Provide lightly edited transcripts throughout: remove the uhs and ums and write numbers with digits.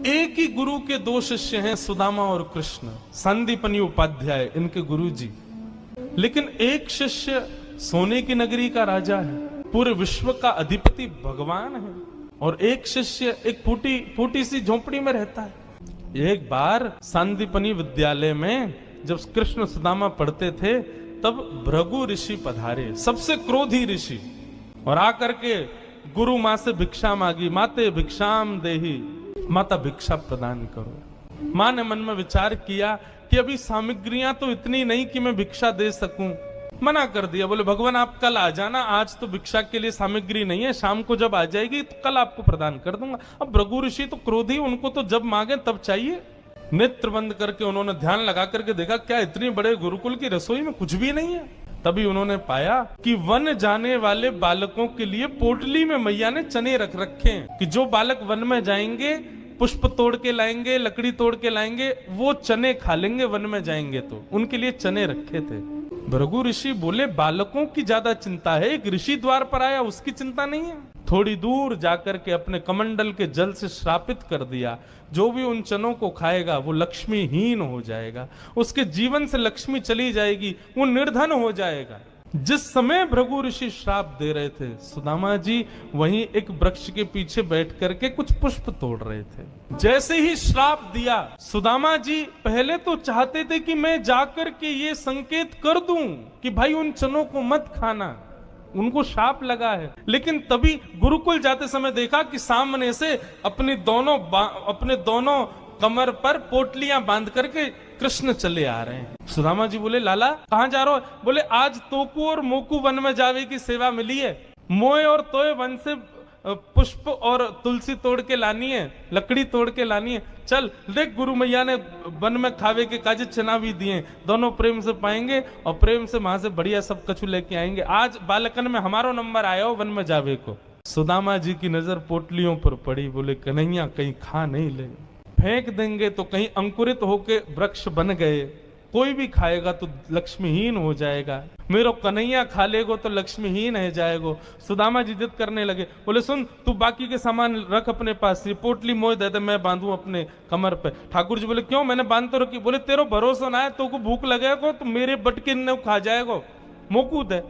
एक ही गुरु के दो शिष्य हैं, सुदामा और कृष्ण, संदीपनी उपाध्याय इनके गुरु जी। लेकिन एक शिष्य सोने की नगरी का राजा है, पूरे विश्व का अधिपति भगवान है, और एक शिष्य एक फूटी सी झोपड़ी में रहता है। एक बार संदीपनी विद्यालय में जब कृष्ण सुदामा पढ़ते थे तब भृगु ऋषि पधारे, सबसे क्रोधी ऋषि, और आकर के गुरु माँ से भिक्षा मांगी। माते भिक्षाम देही, माता भिक्षा प्रदान करो। माँ ने मन में विचार किया कि अभी सामग्रियां तो इतनी नहीं कि मैं भिक्षा दे सकूं, मना कर दिया। बोले भगवान आप कल आ जाना, आज तो भिक्षा के लिए सामग्री नहीं है, शाम को जब आ जाएगी तो कल आपको प्रदान कर दूंगा। अब भृगु ऋषि तो क्रोधी, उनको तो जब मांगे तब चाहिए। नेत्र बंद करके उन्होंने ध्यान लगा करके देखा, क्या इतनी बड़े गुरुकुल की रसोई में कुछ भी नहीं है। तभी उन्होंने पाया कि वन जाने वाले बालकों के लिए पोटली में मैया ने चने रख रखे हैं कि जो बालक वन में जाएंगे, पुष्प तोड़ के लाएंगे, लकड़ी तोड़ के लाएंगे, वो चने खा लेंगे वन में जाएंगे, तो उनके लिए चने रखे थे। भृगु ऋषि बोले बालकों की ज्यादा चिंता है, एक ऋषि द्वार पर आया उसकी चिंता नहीं है। थोड़ी दूर जाकर के अपने कमंडल के जल से श्रापित कर दिया, जो भी उन चनों को खाएगा वो लक्ष्मीहीन हो जाएगा, उसके जीवन से लक्ष्मी चली जाएगी, वो निर्धन हो जाएगा। जिस समय भृगु ऋषि श्राप दे रहे थे, सुदामा जी वहीं एक वृक्ष के पीछे बैठ करके कुछ पुष्प तोड़ रहे थे। जैसे ही श्राप दिया, सुदामा जी पहले तो चाहते थे कि मैं जाकर के ये संकेत कर दूं कि भाई उन चनों को मत खाना, उनको शाप लगा है। लेकिन तभी गुरुकुल जाते समय देखा कि सामने से अपने दोनों कमर पर पोटलियां बांध करके कृष्ण चले आ रहे हैं। सुदामा जी बोले लाला कहां जा रहे हो? बोले आज तोकू और मोकू वन में जावे की सेवा मिली है, मोए और तोए वन से पुष्प और तुलसी तोड़ के लानी है, लकड़ी तोड़ के लानी है। चल देख, गुरु मैया ने वन में खावे के काजे चना भी दिए, दोनों प्रेम से पाएंगे और प्रेम से वहां से बढ़िया सब कछु लेके आएंगे। आज बालकन में हमारो नंबर आया हो वन में जावे को। सुदामा जी की नजर पोटलियों पर पड़ी, बोले कन्हैया कहीं खा नहीं ले, फेंक देंगे तो कहीं अंकुरित होके वृक्ष बन गए, कोई भी खाएगा तो लक्ष्मीहीन हो जाएगा, मेरो कन्हैया खा लेगो तो लक्ष्मीहीन है जाएगो। सुदामा जी जिद करने लगे, बोले सुन तू बाकी के सामान रख अपने पास, ये पोटली मोह दे दे मैं बांधू अपने कमर पे। ठाकुर जी बोले क्यों, मैंने बांध तो रखी। बोले तेरो भरोसा ना है, तो को भूख लगेगा तो मेरे बटके ने खा जाएगो, मोकूद है,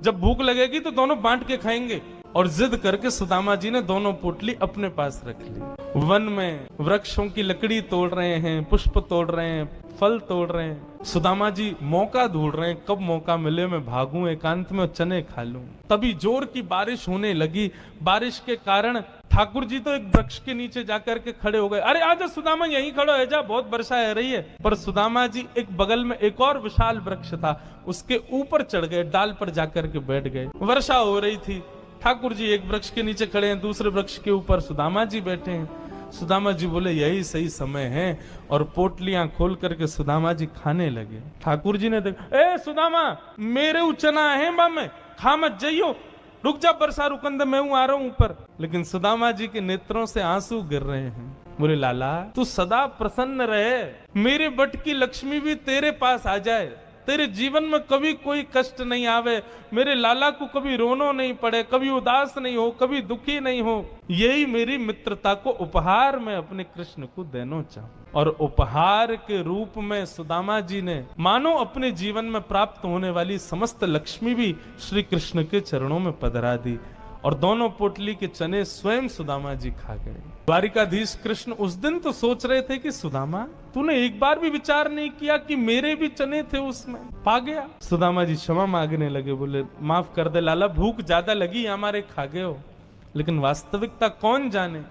जब भूख लगेगी तो दोनों बांट के खाएंगे। और जिद करके सुदामा जी ने दोनों पोटली अपने पास रख ली। वन में वृक्षों की लकड़ी तोड़ रहे हैं, पुष्प तोड़ रहे हैं, फल तोड़ रहे हैं। सुदामा जी मौका ढूंढ रहे हैं, कब मौका मिले मैं भागूं एकांत में चने खा लूं। तभी जोर की बारिश होने लगी। बारिश के कारण ठाकुर जी तो एक वृक्ष के नीचे जाकर के खड़े हो गए। अरे आजा सुदामा यहीं खड़ो है जा, बहुत वर्षा है रही है। पर सुदामा जी एक बगल में एक और विशाल वृक्ष था, उसके ऊपर चढ़ गए, डाल पर जाकर के बैठ गए। वर्षा हो रही थी, ठाकुर जी एक वृक्ष के नीचे खड़े हैं, दूसरे वृक्ष के ऊपर सुदामा जी बैठे हैं। सुदामा जी बोले यही सही समय है, और पोटलियां खोल करके सुदामा जी खाने लगे। ठाकुर जी ने देखा, ए सुदामा मेरे उचना है बा में, खा मत जाइयो, रुक जा बरसा रुकंद मैं हूं, आ रहा हूं ऊपर। लेकिन सुदामा जी के नेत्रों से आंसू गिर रहे हैं। बोले लाला तू सदा प्रसन्न रहे, मेरे बट की लक्ष्मी भी तेरे पास आ जाए, तेरे जीवन में कभी कोई कष्ट नहीं आवे, मेरे लाला को कभी रोनो नहीं पड़े, कभी उदास नहीं हो, कभी दुखी नहीं हो, यही मेरी मित्रता को उपहार मैं अपने कृष्ण को देना चाहूं। और उपहार के रूप में सुदामा जी ने मानो अपने जीवन में प्राप्त होने वाली समस्त लक्ष्मी भी श्री कृष्ण के चरणों में पधरा दी, और दोनों पोटली के चने स्वयं सुदामा जी खा गए। द्वारिकाधीश कृष्ण उस दिन तो सोच रहे थे कि सुदामा तूने एक बार भी विचार नहीं किया कि मेरे भी चने थे उसमें, पा गया। सुदामा जी क्षमा मांगने लगे, बोले माफ कर दे लाला, भूख ज्यादा लगी हमारे, खा गए हो, लेकिन वास्तविकता कौन जाने।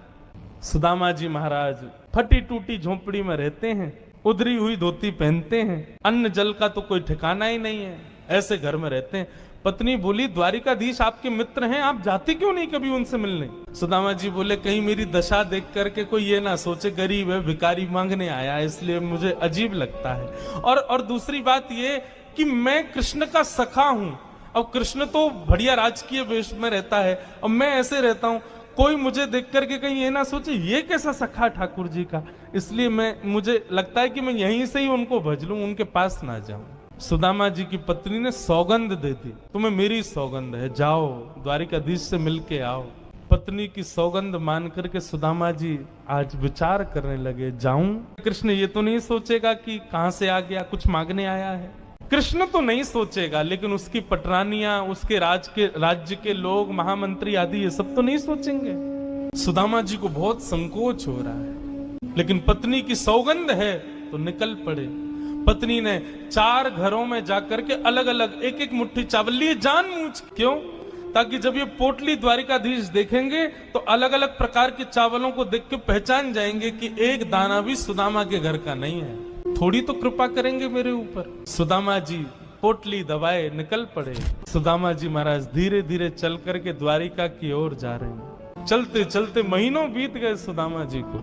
सुदामा जी महाराज फटी टूटी झोपड़ी में रहते हैं, उधरी हुई धोती पहनते हैं, अन्न जल का तो कोई ठिकाना ही नहीं है, ऐसे घर में रहते हैं। पत्नी बोली द्वारिकाधीश आपके मित्र हैं, आप जाते क्यों नहीं कभी उनसे मिलने? सुदामा जी बोले कहीं मेरी दशा देख करके कोई ये ना सोचे गरीब है, भिखारी मांगने आया, इसलिए मुझे अजीब लगता है। और दूसरी बात ये कि मैं कृष्ण का सखा हूं, अब कृष्ण तो बढ़िया राजकीय वेश में रहता है, अब मैं ऐसे रहता हूं, कोई मुझे देख करके कहीं ये ना सोचे ये कैसा सखा ठाकुर जी का, इसलिए मुझे लगता है कि मैं यहीं से ही उनको भज लूं, उनके पास ना जाऊं। सुदामा जी की पत्नी ने सौगंध दे दी, तुम्हें मेरी सौगंध है, जाओ द्वारिकाधीश से मिलके आओ। पत्नी की सौगंध मान करके सुदामा जी आज विचार करने लगे, जाऊं? कृष्ण ये तो नहीं सोचेगा कि कहां से आ गया, कुछ मांगने आया है। कृष्ण तो नहीं सोचेगा, लेकिन उसकी पटरानियां, उसके राज्य के लोग, महामंत्री आदि, ये सब तो नहीं सोचेंगे। सुदामा जी को बहुत संकोच हो रहा है, लेकिन पत्नी की सौगंध है तो निकल पड़े। पत्नी ने 4 घरों में जाकर के अलग अलग एक एक मुट्ठी चावल लिए, जानबूझ। क्यों? ताकि जब ये पोटली द्वारिकाधीश देखेंगे तो अलग अलग प्रकार के चावलों को देख के पहचान जाएंगे कि एक दाना भी सुदामा के घर का नहीं है। थोड़ी तो कृपा करेंगे मेरे ऊपर। सुदामा जी पोटली दबाए निकल पड़े। सुदामा जी महाराज धीरे धीरे चल करके द्वारिका की ओर जा रहे हैं। चलते चलते महीनों बीत गए सुदामा जी को।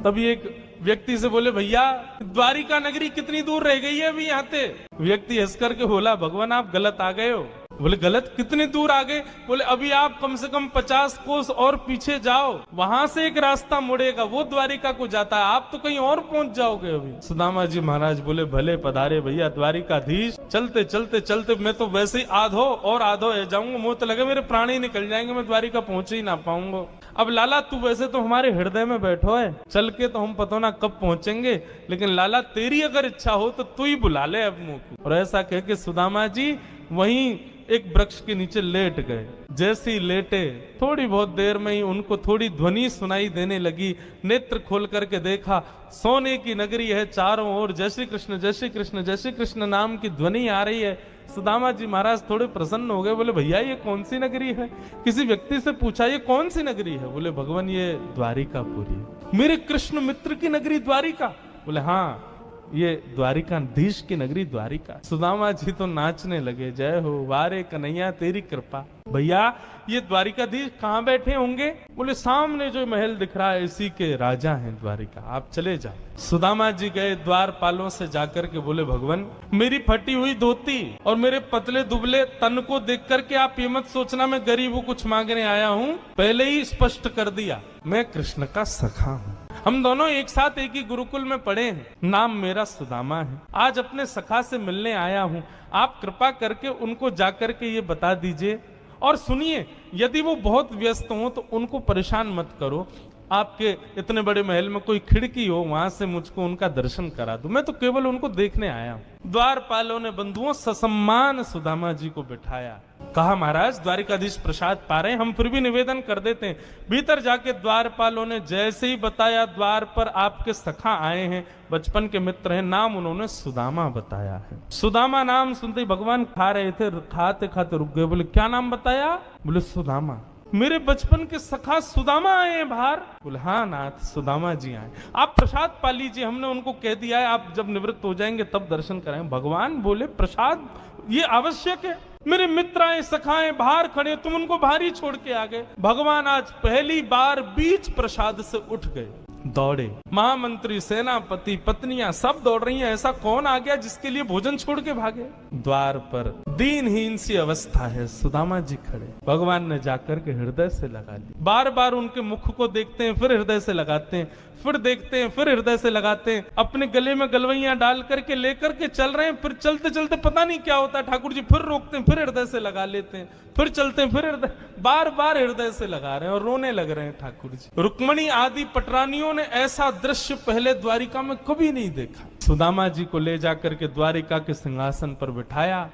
तभी एक व्यक्ति से बोले, भैया द्वारिका नगरी कितनी दूर रह गई है अभी यहाँ से? व्यक्ति हंस करके बोला, भगवान आप गलत आ गए हो। बोले गलत? कितने दूर आ गए? बोले अभी आप कम से कम 50 कोस और पीछे जाओ, वहां से एक रास्ता मुड़ेगा, वो द्वारिका को जाता है, आप तो कहीं और पहुंच जाओगे अभी। सुदामा जी महाराज बोले, भले पधारे भैया द्वारिकाधीश। चलते चलते चलते मैं तो वैसे ही आधो जाऊंगा, मुंह तो लगे मेरे प्राण ही निकल जाएंगे, मैं द्वारिका पहुंच ही ना पाऊंगा। अब लाला तू वैसे तो हमारे हृदय में बैठो है, चल के तो हम पता ना कब पहुंचेंगे, लेकिन लाला तेरी अगर इच्छा हो तो तू ही बुला ले अब मुंह को। और ऐसा कह के सुदामा जी वहीं एक वृक्ष के नीचे लेट गए। जैसे ही लेटे थोड़ी बहुत देर में ही उनको थोड़ी ध्वनि सुनाई देने लगी। नेत्र खोल करके देखा, सोने की नगरी है, चारों ओर जय श्री कृष्ण जय श्री कृष्ण जय श्री कृष्ण नाम की ध्वनि आ रही है। सुदामा जी महाराज थोड़े प्रसन्न हो गए। बोले भैया ये कौन सी नगरी है? किसी व्यक्ति से पूछा ये कौन सी नगरी है? बोले भगवान ये द्वारिकापुरी। मेरे कृष्ण मित्र की नगरी द्वारिका? बोले हाँ ये द्वारिकाधीश की नगरी द्वारिका। सुदामा जी तो नाचने लगे, जय हो वारे कन्हैया तेरी कृपा। भैया ये द्वारिकाधीश कहाँ बैठे होंगे? बोले सामने जो महल दिख रहा है इसी के राजा हैं द्वारिका, आप चले जाओ। सुदामा जी गए द्वारपालों से जाकर के बोले, भगवान मेरी फटी हुई धोती और मेरे पतले दुबले तन को देख करके आप ये मत सोचना मैं गरीब हूँ कुछ मांगने आया हूँ। पहले ही स्पष्ट कर दिया, मैं कृष्ण का सखा हूँ। हम दोनों एक साथ एक ही गुरुकुल में पढ़े हैं, नाम मेरा सुदामा है। आज अपने सखा से मिलने आया हूँ, आप कृपा करके उनको जाकर के ये बता दीजिए। और सुनिए, यदि वो बहुत व्यस्त हो तो उनको परेशान मत करो। आपके इतने बड़े महल में कोई खिड़की हो, वहां से मुझको उनका दर्शन करा दो, मैं तो केवल उनको देखने आया हूँ। द्वारपालों ने बंधुओं ससम्मान सुदामा जी को बिठाया। कहा महाराज द्वारिकाधीश प्रसाद पा रहे, हम फिर भी निवेदन कर देते हैं। भीतर जाके द्वारपालों ने जैसे ही बताया, द्वार पर आपके सखा आए हैं, बचपन के मित्र हैं, नाम उन्होंने सुदामा बताया है। सुदामा नाम सुनते ही भगवान खा रहे थे, खाते खाते रुक गए। बोले क्या नाम बताया? बोले सुदामा। मेरे बचपन के सखा सुदामा आए हैं बाहर? बोले हाँ नाथ सुदामा जी आए। आप प्रसाद पा लीजिए, हमने उनको कह दिया है आप जब निवृत्त हो जाएंगे तब दर्शन कराएं। भगवान बोले प्रसाद ये आवश्यक है? मेरे मित्र आए सखाएं बाहर खड़े, तुम उनको बाहर ही छोड़ के आ गए। भगवान आज पहली बार बीच प्रसाद से उठ गए, दौड़े। महामंत्री, सेनापति, पत्नियां सब दौड़ रही हैं। ऐसा कौन आ गया जिसके लिए भोजन छोड़ के भागे? द्वार पर दीनहीन सी अवस्था है, सुदामा जी खड़े। भगवान ने जाकर के हृदय से लगा ली। बार बार उनके मुख को देखते हैं, फिर हृदय से लगाते हैं, फिर देखते हैं, फिर हृदय से लगाते हैं। अपने गले में गलवैयां डाल करके लेकर के चल रहे हैं। फिर चलते चलते पता नहीं क्या होता है, ठाकुर जी फिर रोकते हैं, फिर हृदय से लगा लेते हैं, फिर चलते हैं, फिर हृदय, बार बार हृदय से लगा रहे हैं और रोने लग रहे हैं ठाकुर जी। रुक्मणी आदि पटरानियों ने ऐसा दृश्य पहले द्वारिका में कभी नहीं देखा। सुदामा जी को ले जाकर के द्वारिका के सिंहासन पर बिठाया।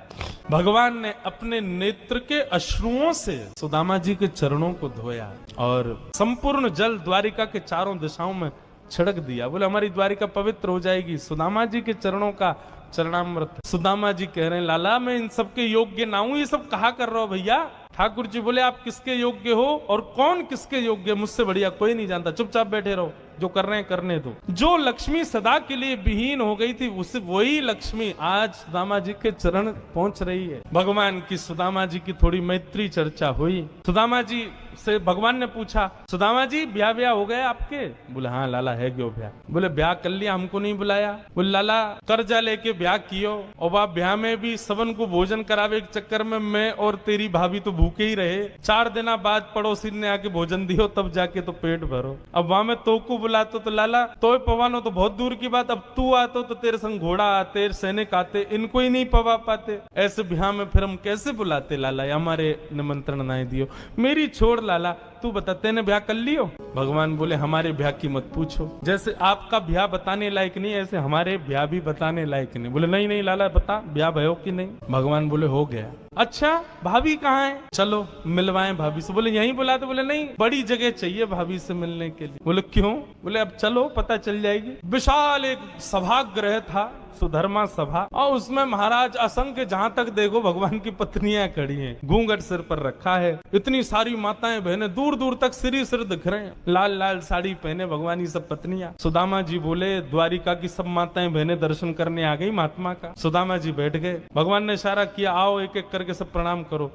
भगवान ने अपने नेत्र के अश्रुओं से सुदामा जी के चरणों को धोया और संपूर्ण जल द्वारिका के चारों दिशाओं में छिड़क दिया। बोले हमारी द्वारिका पवित्र हो जाएगी सुदामा जी के चरणों का चरणामृत। सुदामा जी कह रहे हैं लाला मैं इन सबके योग्य ना हूं, ये सब कहा कर रहा हो भैया? ठाकुर जी बोले आप किसके योग्य हो और कौन किसके योग्य, मुझसे बढ़िया कोई नहीं जानता, चुपचाप बैठे रहो, जो कर रहे हैं करने दो। जो लक्ष्मी सदा के लिए विहीन हो गई थी, उसे वही लक्ष्मी आज सुदामा जी के चरण पहुंच रही है। भगवान की सुदामा जी की थोड़ी मैत्री चर्चा हुई। सुदामा जी से भगवान ने पूछा, सुदामा जी ब्याह हो गया आपके? बोले हाँ लाला है क्यों ब्याह? बोले ब्याह कर लिया, हमको नहीं बुलाया? बोले लाला कर्जा लेके ब्याह कियो और बाप ब्याह में भी सबन को भोजन करावे के चक्कर में मैं और तेरी भाभी तो भूखे ही रहे। 4 दिन बाद पड़ोसी ने आके भोजन दियो तब जाके तो पेट भरो। अब वहां में तो को बुलाते तो लाला तो पवानो तो बहुत दूर की बात, अब तू आतो तो तेरे संग घोड़ा आते, सैनिक आते, इनको ही नहीं पवा पाते। ऐसे ब्याह में फिर हम कैसे बुलाते लाला? हमारे निमंत्रण ना दियो। मेरी छोड़ और लाला तू बता तेने ब्याह कर लियो? भगवान बोले हमारे ब्याह की मत पूछो, जैसे आपका ब्याह बताने लायक नहीं ऐसे हमारे ब्याह भी बताने लायक नहीं। बोले नहीं नहीं लाला बता ब्याह भयो कि नहीं? भगवान बोले हो गया। अच्छा भाभी कहाँ है? चलो मिलवाएं भाभी से। बोले यहीं बुला दो। बोले नहीं बड़ी जगह चाहिए भाभी से मिलने के लिए। बोले क्यों? बोले अब चलो पता चल जाएगी। विशाल एक सभागृह था, सुधर्मा सभा, और उसमें महाराज असंख्य जहां तक देखो भगवान की पत्नियां खड़ी हैं, घूंघट सिर पर रखा है, इतनी सारी माताएं बहनें दूर दूर तक सिर दिख रहे हैं, लाल लाल साड़ी पहने भगवान की सब पत्नियां। सुदामा जी बोले द्वारिका की सब माताएं बहनें दर्शन करने आ गई महात्मा का। सुदामा जी बैठ गए, भगवान ने इशारा किया आओ एक एक करके सब प्रणाम करो।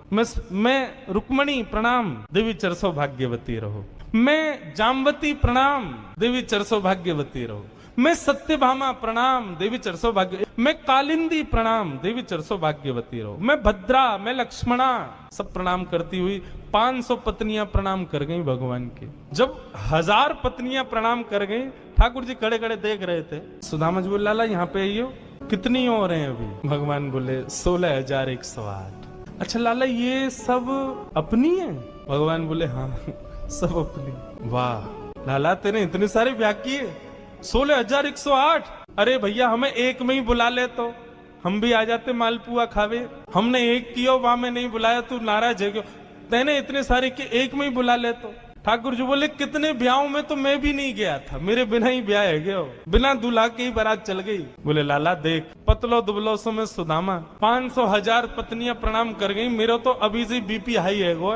मैं रुक्मणी प्रणाम, देवी चरसो भाग्यवती रहो। मैं जामवती प्रणाम, देवी चरसो भाग्यवती रहो। मैं सत्यभामा प्रणाम, देवी चरसो भाग्य। मैं कालिंदी प्रणाम, देवी चरसो भाग्यवती रहो। मैं भद्रा, मैं लक्ष्मणा, सब प्रणाम करती हुई 500 पत्नियां प्रणाम कर गई भगवान की। जब 1000 पत्नियां प्रणाम कर गई, ठाकुर जी खड़े खड़े देख रहे थे। सुदामा जी बोले लाला यहाँ पे आइयो, कितनी और हैं अभी? भगवान बोले 16,108। अच्छा लाला ये सब अपनी है? भगवान बोले हाँ सब अपनी। वाह लाला तेने इतने सारे ब्याह किए, 16,108। अरे भैया हमें एक में ही बुला ले तो हम भी आ जाते मालपुआ खावे। हमने एक किया वहां में नहीं बुलाया, तू नाराज है क्यों? तेने इतने सारे के एक में ही बुला ले तो। ठाकुर जी बोले कितने ब्याहों में तो मैं भी नहीं गया था, मेरे बिना ही ब्याह है गया, बिना दूल्हा के ही बारात चल गई। बोले लाला देख पतलो दुबलो सो में सुदामा 500,000 पत्नियां प्रणाम कर गई, मेरा तो अभी से बीपी हाई है गो।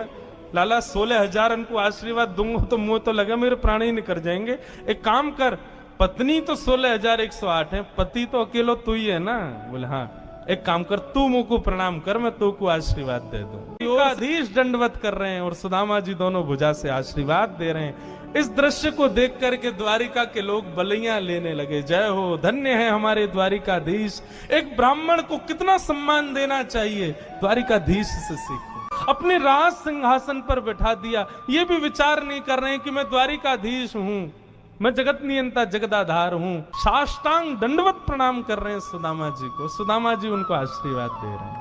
लाला 16,000 उनको आशीर्वाद दूंगा तो मुंह तो लगा मेरे प्राण ही निकल जाएंगे। एक काम कर, पत्नी तो 16,108 है, पति तो अकेलो तू ही है ना? बोले हाँ। एक काम कर तू मुंह को प्रणाम कर, मैं तू को आशीर्वाद दे दूं। आधीश दंडवत कर रहे हैं और सुदामा जी दोनों भुजा से आशीर्वाद दे रहे हैं। इस दृश्य को देख करके द्वारिका के लोग बलियां लेने लगे। जय हो, धन्य है हमारे द्वारिकाधीश। एक ब्राह्मण को कितना सम्मान देना चाहिए, द्वारिकाधीश से सीखो। अपने राज सिंहासन पर बैठा दिया, ये भी विचार नहीं कर रहे हैं कि मैं द्वारिकाधीश हूं, मैं जगत नियंता जगदाधार हूं। साष्टांग दंडवत प्रणाम कर रहे हैं सुदामा जी को। सुदामा जी उनको आशीर्वाद दे रहे हैं।